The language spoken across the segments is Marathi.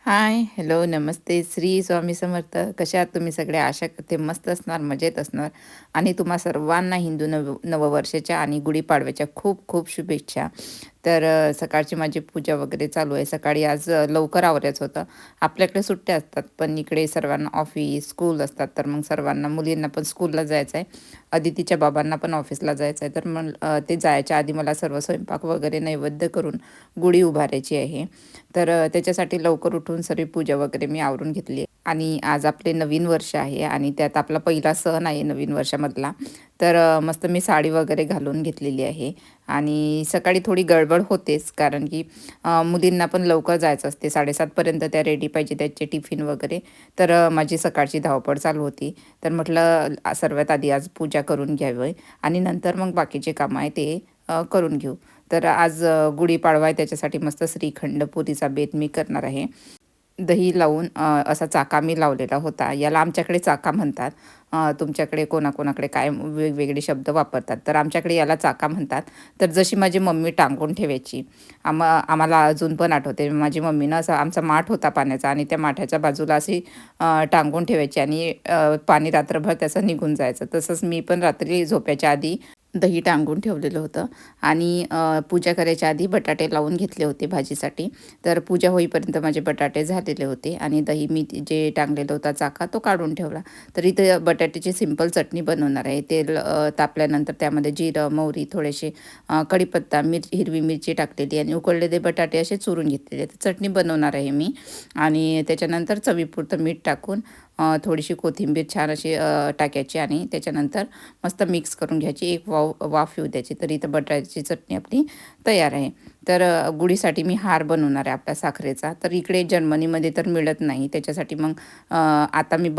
हाय, हॅलो, नमस्ते. श्री स्वामी समर्थ. कशा आहात तुम्ही सगळे? आशा करते मस्त असणार, मजेत असणार आणि तुम्हा सर्वांना हिंदू नववर्षाच्या आणि गुढीपाडव्याच्या खूप खूप शुभेच्छा. तर सकाळची माझी पूजा वगैरे चालू आहे. सकाळी आज लवकर आवरायचं होतं. आपल्याकडे सुट्ट्या असतात, पण इकडे सर्वांना ऑफिस, स्कूल असतात. तर मग सर्वांना मुलींना पण स्कूलला जायचं आहे. अदितीच्या बाबांना पण ऑफिसला जायचं आहे. तर मग ते जायच्या आधी मला सर्व स्वयंपाक वगैरे नैवेद्य करून गुढी उभारायची आहे. तर त्याच्यासाठी लवकर उठून सर्व पूजा वगैरे मी आवरून घेतली आहे. आणि आज आपले नवीन वर्ष आहे आणि त्यात आपला पहिला सण आहे नवीन वर्षामधला. तर मस्त मी साडी वगैरे घालून घेतलेली आहे. आणि सकाळी थोडी गडबड होतेच, कारण की मुलींना पण लवकर जायचं असते. 7:30 पर्यंत त्या रेडी पाहिजे, त्याचे टिफिन वगैरे. तर माझी सकाळची धावपळ चालू होती. तर म्हटलं सर्वात आधी आज पूजा करून घ्यावी आणि नंतर मग बाकीचे कामं आहे ते करून घेऊ. तर आज गुढीपाडवा आहे, त्याच्यासाठी मस्त श्रीखंड पुरीचा बेत मी करणार आहे. दही लावून असा चाका मी लावलेला होता. याला आमच्याकडे चाका म्हणतात. तुमच्याकडे कोणाकोणाकडे काय वेगवेगळे शब्द वापरतात. तर आमच्याकडे याला चाका म्हणतात. तर जशी माझी मम्मी टांगून ठेवायची. आम्हाला अजून पण आठवते, माझी मम्मीनं असा आमचा माठ होता पाण्याचा आणि त्या माठाच्या बाजूला अशी टांगून ठेवायची आणि पाणी रात्रभर त्याचं निघून जायचं. तसंच मी पण रात्री झोपायच्या आधी दही टांगून ठेवलेलं होतं आणि पूजा करायच्या आधी बटाटे लावून घेतले होते भाजीसाठी. तर पूजा होईपर्यंत माझे बटाटे झालेले होते आणि दही मी जे टांगलेलं होता चाका तो काढून ठेवला. तर इथं बटाट्याची सिंपल चटणी बनवणार आहे. तेल तापल्यानंतर त्यामध्ये जिरं, मोहरी, थोडेसे कढीपत्ता, हिरवी मिरची टाकलेली आणि उकळलेले बटाटे असे चुरून घेतलेले. तर चटणी बनवणार आहे मी आणि त्याच्यानंतर चवीपुरतं मीठ टाकून थोडीशी कोथिंबीर छान अशी टाकायची आणि त्याच्यानंतर मस्त मिक्स करून घ्यायची. एक वाफ येऊ द्यायची. तर इथं बटाट्याची चटणी आपली तयार आहे. तर गुढीसाठी मी हार बनवणार आहे आपल्या साखरेचा. तर इकडे जर्मनीमध्ये तर मिळत नाही. त्याच्यासाठी मग आता मी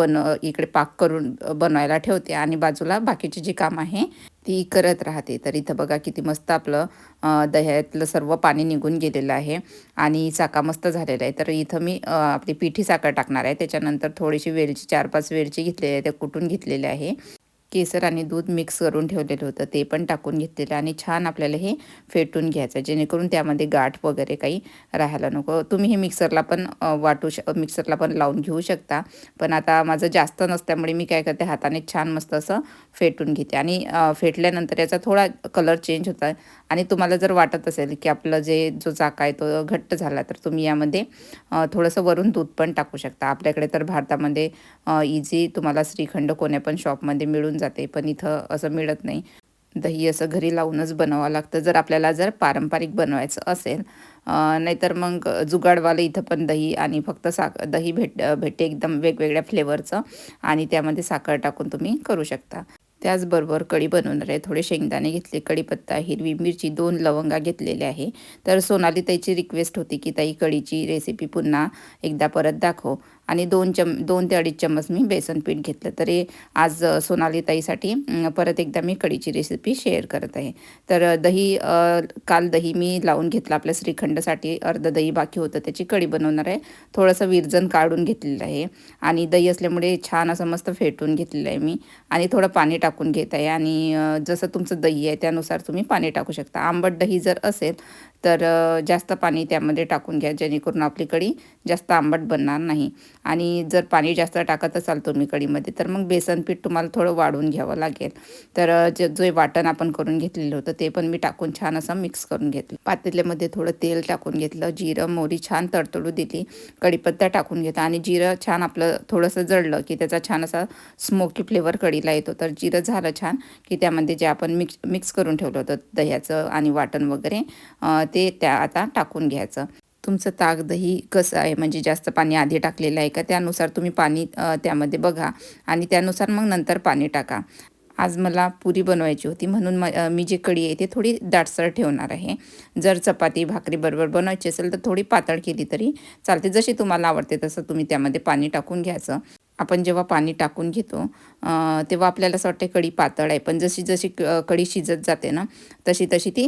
इकडे पाक करून बनवायला ठेवते आणि बाजूला बाकीची जी काम आहे ती करत राहते. तर इथं बघा किती मस्त आपलं दह्यातलं सर्व पाणी निघून गेलेलं आहे आणि चाका मस्त झालेला आहे. तर इथं मी आपली पिठी साखर टाकणार आहे. त्याच्यानंतर थोडीशी वेलची, 4-5 वेलची घेतलेली आहे, त्या कुटून घेतलेल्या आहे. केसर आणि दूध मिक्स करून ठेवलेलं होतं, ते पण टाकून घेतलेलं आणि छान आपल्याला हे फेटून घ्यायचं, जेणेकरून त्यामध्ये गाठ वगैरे काही राहायला नको. तुम्ही हे मिक्सरला पण मिक्सरला पण लावून घेऊ शकता. पण आता माझं जास्त नसल्यामुळे मी काय करते, हाताने छान मस्त असं फेटून घेते आणि फेटल्यानंतर याचा थोडा कलर चेंज होता आणि तुम्हाला जर वाटत असेल की आपलं जो चाका आहे तो घट्ट झाला, तर तुम्ही यामध्ये थोडंसं वरून दूध पण टाकू शकता. आपल्याकडे तर भारतामध्ये इझी तुम्हाला श्रीखंड कोण्या पण शॉपमध्ये मिळून जाते, पण इथं असं मिळत नाही. दही असं घरी लावूनच बनवावं लागतं, जर पारंपरिक बनवायचं असेल. नाहीतर मग जुगाडवालं इथं पण दही आणि फक्त दही भेटते एकदम वेगवेगळ्या फ्लेवरचं आणि त्यामध्ये साखर टाकून तुम्ही करू शकता. त्याचबरोबर कढी बनवणार आहे. थोडे शेंगदाणे घेतले, कढीपत्ता, हिरवी मिरची, 2 लवंगा घेतलेल्या आहे. तर सोनाली ताईची रिक्वेस्ट होती की ताई कढीची रेसिपी पुन्हा एकदा परत दाखव आणि 2 ते 2.5 चम्मच मी बेसन पीठ घेतलं. तरी आज सोनाली ताईसाठी परत एकदा मी कढीची रेसिपी शेअर करत आहे. तर काल दही मी लावून घेतलं आपल्या श्रीखंडसाठी. अर्ध दही बाकी होतं, त्याची कढी बनवणार आहे. थोडंसं विरजण काढून घेतलेलं आहे आणि दही असल्यामुळे छान असं मस्त फेटून घेतलेलं आहे मी आणि थोडं पाणी टाकून घेत आहे आणि जसं तुमचं दही आहे त्यानुसार तुम्ही पाणी टाकू शकता. आंबट दही जर असेल तर जास्त पाणी त्यामध्ये टाकून घ्या, जेणेकरून आपली कढी जास्त आंबट बनणार नाही. आणि जर पाणी जास्त टाकत असाल तुम्ही कढीमध्ये, तर मग बेसन पीठ तुम्हाला थोडं वाढवून घ्यावं लागेल. तर जे वाटण आपण करून घेतलेलं होतं ते पण मी टाकून छान असं मिक्स करून घेतलं. पातेल्यामध्ये थोडं तेल टाकून घेतलं, जिरं, मोहरी छान तडतडू दिली, कढीपत्ता टाकून घेतला आणि जिरं छान आपलं थोडंसं जळलं की त्याचा छान असा स्मोकी फ्लेवर कढीला येतो. तर जिरं झालं छान की त्यामध्ये जे आपण मिक्स करून ठेवलं होतं दह्याचं आणि वाटण वगैरे, ते आता टाकून घ्यायचं. तुमचं ताक दही कसं आहे, म्हणजे जास्त पाणी आधी टाकलेलं आहे का, त्यानुसार तुम्ही पाणी त्यामध्ये बघा आणि त्यानुसार मग नंतर पाणी टाका. आज मला पुरी बनवायची होती, म्हणून मी जी कढी आहे ती थोडी दाटसर ठेवणार आहे. जर चपाती भाकरीबरोबर बनवायची असेल तर थोडी पातळ केली तरी चालते. जशी तुम्हाला आवडते तसं तुम्ही त्यामध्ये पाणी टाकून घ्यायचं. आपण जेव्हा पाणी टाकून घेतो तेव्हा आपल्याला असं वाटते कढी पातळ आहे, पण जशी जशी कढी शिजत जाते ना, तशी तशी ती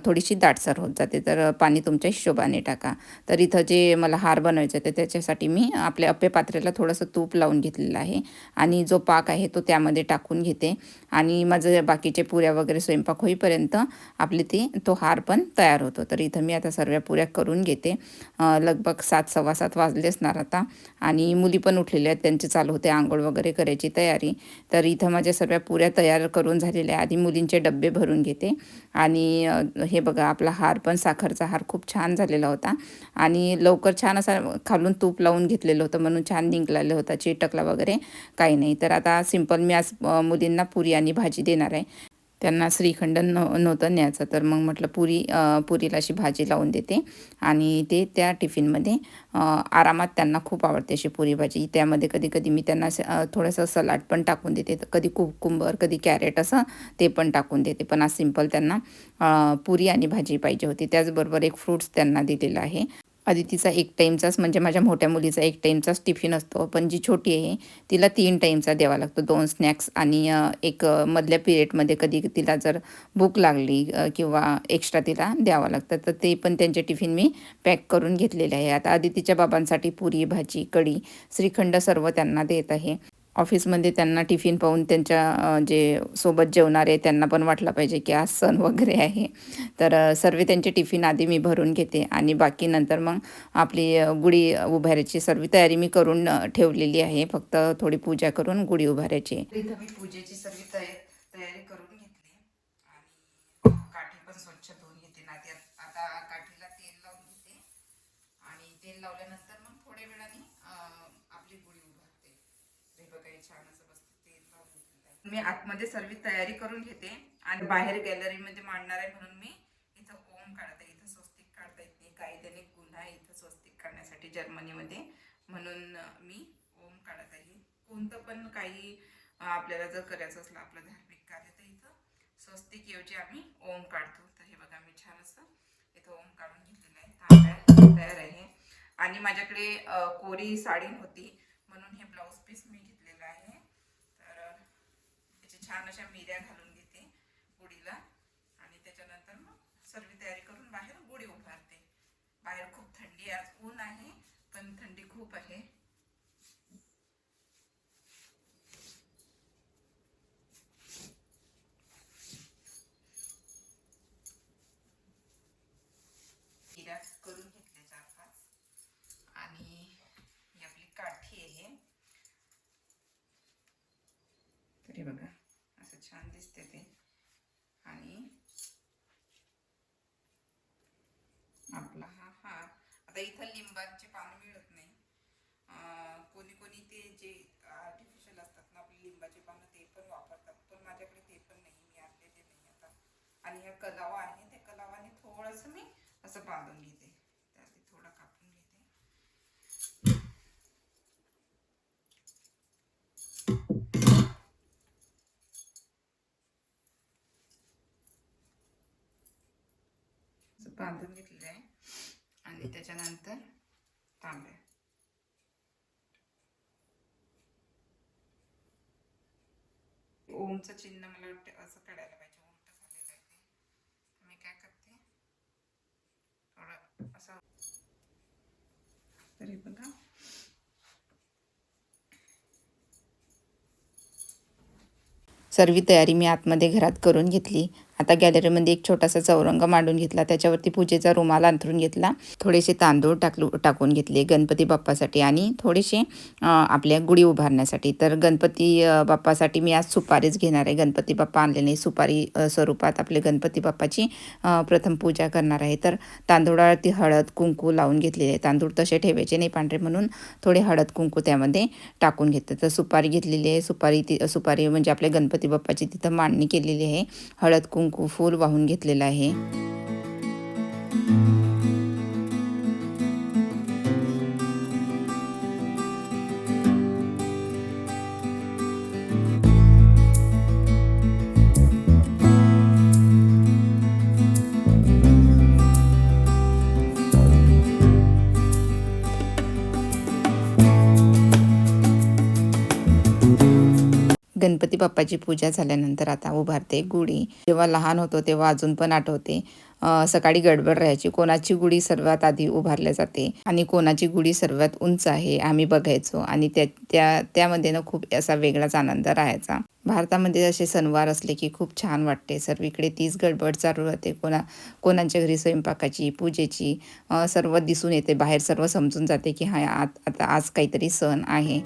थोडीशी दाटसर होत जाते. तर पाणी तुमच्या हिशोबाने टाका. तर इथं जे मला हार बनवायचं आहे, तर त्याच्यासाठी मी आपल्या अप्पे पात्र्याला थोडंसं तूप लावून घेतलेलं आहे आणि जो पाक आहे तो त्यामध्ये टाकून घेते आणि माझं बाकीचे पुऱ्या वगैरे स्वयंपाक होईपर्यंत आपली तो हार पण तयार होतो. तर इथं मी आता सर्व पुऱ्या करून घेते. लगभग 7, 7:15 वाजले असणार आता आणि मुली पण उठलेल्या आहेत, त्यांचे चालू होते आंघोळ वगैरे करायची तयारी. तर इथं माझ्या सर्व पुऱ्या तयार करून झालेल्या आहे. आधी मुलींचे डब्बे भरून घेते आणि हे बघा आपला हार पण साखरचा हार खूप छान झालेला होता आणि लवकर छान असा खालून तूप लावून घेतलेलं होतं म्हणून छान निघालेलं होता, चिटकला वगैरे काही नाही. तर आता सिंपल मी आज मुलींना पुरी आणि भाजी देणार आहे. त्यांना श्रीखंड नव्हतं न्यायचं, तर मग म्हटलं पुरीला अशी भाजी लावून देते आणि ते त्या टिफिनमध्ये आरामात त्यांना खूप आवडते अशी पुरी भाजी. त्यामध्ये कधी कधी मी त्यांना थोडंसं सलाड पण टाकून देते, कधी कुकुंबर, कधी कॅरेट असं ते पण टाकून देते. पण आज सिंपल त्यांना पुरी आणि भाजी पाहिजे होती. त्याचबरोबर एक फ्रूट्स त्यांना दिलेलं आहे. अदितीचा 1 टाईमचाच म्हणजे माझ्या मोठ्या मुलीचा 1 टाईमचाच टिफिन असतो, पण जी छोटी आहे तिला 3 टाईमचा द्यावा लागतो. 2 स्नॅक्स आणि एक मधल्या पिरियडमध्ये कधी तिला जर भूक लागली किंवा एक्स्ट्रा तिला द्यावं लागतं, तर ते पण त्यांचे टिफिन मी पॅक करून घेतलेले आहे. आता अदितीच्या बाबांसाठी पुरी, भाजी, कढी, श्रीखंड सर्व त्यांना देत आहे. ऑफिसमध्ये त्यांना टिफिन पाहून त्यांच्या जे सोबत जेवणारे त्यांना पण वाटलं पाहिजे की आज सण वगैरे आहे. तर सर्व त्यांचे टिफिन आधी मी भरून घेते आणि बाकी नंतर मग आपली गुढी उभारायची सर्व तयारी मी करून ठेवलेली आहे. फक्त थोडी पूजा करून गुढी उभारायची. इथं मी पूजेची सर्व तयारी करून घेतली आणि काठी पण स्वच्छ धुवून घेते ना. आता काठीला तेल लावून घेते आणि तेल लावल्यानंतर मग थोड्या वेळाने आपली गुढी उभारते. हे बघा छान असं मस्त तेल लावून घेतलेलं. मी आतमध्ये सर्व तयारी करून घेते आणि बाहेर गॅलरीमध्ये मांडणार आहे म्हणून मी इथं ओम काढते. इथं स्वस्तिक काढता येत नाही, कायद्याने गुन्हा आहे इथं स्वस्तिक काढण्यासाठी जर्मनीमध्ये, म्हणून मी ओम काढत आहे. कोणतं पण काही आपल्याला जर करायचं असलं आपलं धार्मिक कार्य, तर इथं स्वस्तिक ऐवजी आम्ही ओम काढतो. तर हे बघा मी छान असं इथं ओम काढून घेतलेलं आहे. तांब्या तयार आहे आणि माझ्याकडे कोरी साडी होती म्हणून हे ब्लाऊज पीस मी घेतलेलं आहे. तर याची छान अशा मिऱ्या घालून घेते गुढीला आणि त्याच्यानंतर मग सर्व तयारी करून बाहेर गुढी उभारते. बाहेर खूप थंडी, आज ऊन आहे पण थंडी खूप आहे. मिऱ्या करून घेतल्या 4-5 आणि ही आपली काठी आहे. तरी बघा असं छान दिसते ते. आणि आपला हा हार, आता इथं लिंबाचे पानं मिळत नाही, कोणी कोणी ते जे आर्टिफिशियल असतात ना आपले लिंबाचे पानं ते पण वापरतात, पण माझ्याकडे ते पण नाही, मी आणलेले नाही आता. आणि हा कलावा आहे, त्या कलावाने थोडंसं मी असं बांधून घेते, त्यात थोडा कापून घेते. बांधून घेतलेलं आहे आणि त्याच्यानंतर तांब्या. ओमचं चिन्ह मला वाटतं असं काढायला पाहिजे, उलट झालेलं आहे ते. मी काय करते थोडं असं, तरी बघा सर्व तयारी मी आतमध्ये घरात करून घेतली. आता गॅलरीमध्ये एक छोटासा चौरंग मांडून घेतला, त्याच्यावरती पूजेचा रुमाल अंथरून घेतला, थोडेसे तांदूळ टाकून घेतले गणपती बाप्पासाठी आणि थोडेसे आपल्या गुढी उभारण्यासाठी. तर गणपती बाप्पासाठी मी आज सुपारीच घेणार आहे. गणपती बाप्पा आणले नाही, सुपारी स्वरूपात आपले गणपती बाप्पाची प्रथम पूजा करणार आहे. तर तांदूळावरती हळद कुंकू लावून घेतलेले आहे. तांदूळ तसे ठेवायचे नाही पांढरे, म्हणून थोडे हळद कुंकू त्यामध्ये टाकून घेते. तर सुपारी घेतलेली आहे. सुपारी म्हणजे आपल्या गणपती बाप्पाची तिथं मांडणी केलेली आहे. हळद कुंकू फूल वाहून घेतलेलं आहे. गणपती बाप्पाची पूजा झाल्यानंतर आता उभारते गुढी. जेव्हा लहान होतो तेव्हा अजून पण आठवते. सकाळी गडबड राहायची. कोणाची गुढी सर्वात आधी उभारल्या जाते आणि कोणाची गुढी सर्वात उंच आहे आम्ही बघायचो आणि त्यामध्ये ना खूप असा वेगळाच आनंद राहायचा. भारतामध्ये असे सणवार असले की खूप छान वाटते. सर्वीकडे तीच गडबड चालू राहते. कोणाच्या घरी स्वयंपाकाची, पूजेची सर्व दिसून येते. बाहेर सर्व समजून जाते की हा आता आज काहीतरी सण आहे.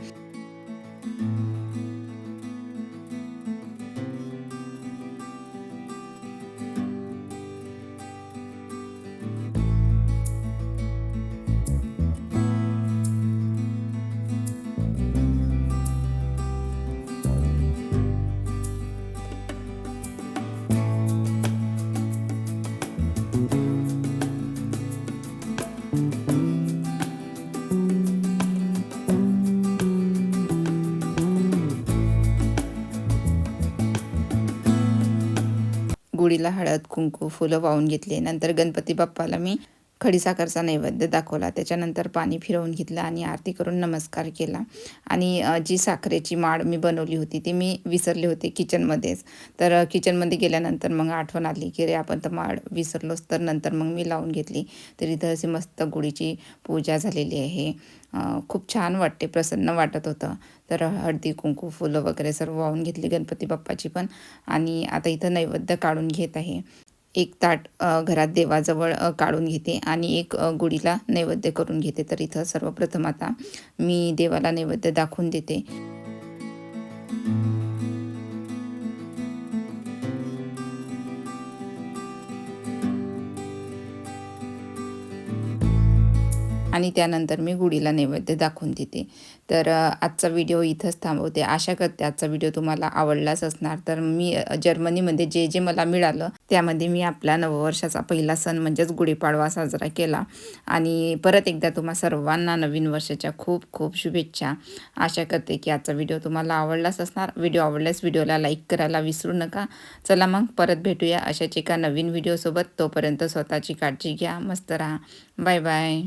गुढीला हळद, कुंकू, फुलं वाहून घेतले. नंतर गणपती बाप्पाला मी खडीसाखरचा नैवेद्य दाखवला. त्याच्यानंतर पाणी फिरवून घेतलं आणि आरती करून नमस्कार केला. आणि जी साखरेची माळ मी बनवली होती ती मी विसरले होते किचनमध्येच. तर किचनमध्ये गेल्यानंतर मग आठवण आली की अरे आपण तर माळ विसरलोच. तर नंतर मग मी लावून घेतली. तर इथं अशी मस्त गुढीची पूजा झालेली आहे. खूप छान वाटते, प्रसन्न वाटत होतं. तर हळदी, कुंकू, फुलं वगैरे सर्व वाहून घेतली गणपती बाप्पाची पण. आणि आता इथं नैवेद्य काढून घेत आहे. एक ताट घरात देवाजवळ काढून घेते आणि एक गुढीला नैवेद्य करून घेते. तर इथं सर्वप्रथम आता मी देवाला नैवेद्य दाखवून देते. आणि त्यानंतर मी गुढीला नैवेद्य दाखवून देते. तर आजचा व्हिडिओ इथंच थांबवते. आशा करते आजचा व्हिडिओ तुम्हाला आवडलाच असणार. तर मी जर्मनीमध्ये जे जे मला मिळालं त्यामध्ये मी आपल्या नववर्षाचा पहिला सण म्हणजेच गुढीपाडवा साजरा केला. आणि परत एकदा तुम्हा सर्वांना नवीन वर्षाच्या खूप खूप शुभेच्छा. आशा करते की आजचा व्हिडिओ तुम्हाला आवडलाच असणार. व्हिडिओ आवडल्यास व्हिडिओला लाईक करायला विसरू नका. चला मग परत भेटूया अशाच एका नवीन व्हिडिओसोबत. तोपर्यंत स्वतःची काळजी घ्या. मस्त राहा. Bye bye.